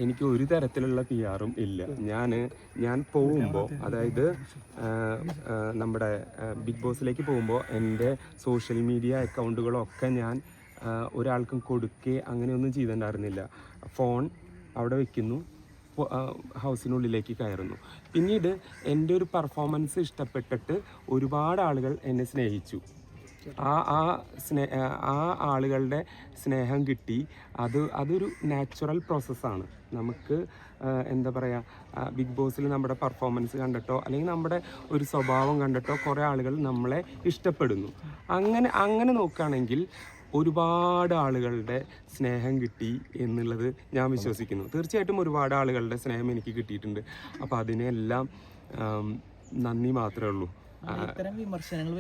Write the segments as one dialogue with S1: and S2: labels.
S1: എനിക്ക് ഒരു തരത്തിലുള്ള PR-ഉം ഇല്ല. ഞാൻ പോകുമ്പോൾ, അതായത് നമ്മുടെ ബിഗ് ബോസിലേക്ക് പോകുമ്പോൾ എൻ്റെ സോഷ്യൽ മീഡിയ അക്കൗണ്ടുകളൊക്കെ ഞാൻ ഒരാൾക്കും കൊടുക്കുകയോ അങ്ങനെയൊന്നും ചെയ്തിട്ടുണ്ടായിരുന്നില്ല. ഫോൺ അവിടെ വെക്കുന്നു, ഹൗസിനുള്ളിലേക്ക് കയറുന്നു. പിന്നീട് എൻ്റെ ഒരു പെർഫോമൻസ് ഇഷ്ടപ്പെട്ടിട്ട് ഒരുപാട് ആളുകൾ എന്നെ സ്നേഹിച്ചു. ആ ആളുകളുടെ സ്നേഹം കിട്ടി. അതൊരു നാച്ചുറൽ പ്രോസസ്സാണ്. നമുക്ക് എന്താ പറയുക, ബിഗ് ബോസിൽ നമ്മുടെ പെർഫോമൻസ് കണ്ടിട്ടോ അല്ലെങ്കിൽ നമ്മുടെ ഒരു സ്വഭാവം കണ്ടിട്ടോ കുറേ ആളുകൾ നമ്മളെ ഇഷ്ടപ്പെടുന്നു. അങ്ങനെ നോക്കുകയാണെങ്കിൽ ഒരുപാട് ആളുകളുടെ സ്നേഹം കിട്ടി എന്നുള്ളത് ഞാൻ വിശ്വസിക്കുന്നു. തീർച്ചയായിട്ടും ഒരുപാട് ആളുകളുടെ സ്നേഹം എനിക്ക് കിട്ടിയിട്ടുണ്ട്. അപ്പോൾ അതിനെല്ലാം നന്ദി മാത്രമേ ഉള്ളൂ.
S2: ഇത്തരം വിമർശനങ്ങൾ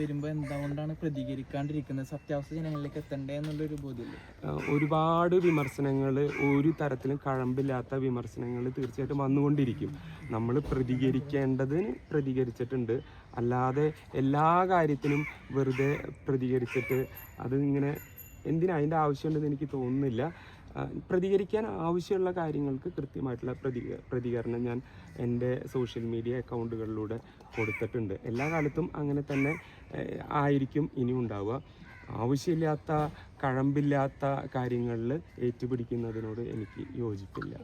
S2: വരുമ്പോൾ എന്തുകൊണ്ടാണ് പ്രതികരിക്കാണ്ടിരിക്കുന്നത്? സത്യാവസ്ഥ ജനങ്ങളിലേക്ക് എത്തണ്ടേ എന്നുള്ളൊരു ബോധ്യമില്ല.
S1: ഒരുപാട് വിമർശനങ്ങൾ, ഒരു തരത്തിലും കഴമ്പില്ലാത്ത വിമർശനങ്ങൾ തീർച്ചയായിട്ടും വന്നുകൊണ്ടിരിക്കും. നമ്മൾ പ്രതികരിക്കേണ്ടതിന് പ്രതികരിച്ചിട്ടുണ്ട്. അല്ലാതെ എല്ലാ കാര്യത്തിനും വെറുതെ പ്രതികരിച്ചിട്ട് അതിങ്ങനെ അതിൻ്റെ ആവശ്യമുണ്ടെന്ന് എനിക്ക് തോന്നുന്നില്ല. പ്രതികരിക്കാൻ ആവശ്യമുള്ള കാര്യങ്ങൾക്ക് കൃത്യമായിട്ടുള്ള പ്രതികരണം ഞാൻ എൻ്റെ സോഷ്യൽ മീഡിയ അക്കൗണ്ടുകളിലൂടെ കൊടുത്തിട്ടുണ്ട്. എല്ലാ കാലത്തും അങ്ങനെ തന്നെ ആയിരിക്കും ഇനി ഉണ്ടാവുക. ആവശ്യമില്ലാത്ത, കഴമ്പില്ലാത്ത കാര്യങ്ങളിൽ ഏറ്റുപിടിക്കുന്നതിനോട് എനിക്ക് യോജിപ്പില്ല.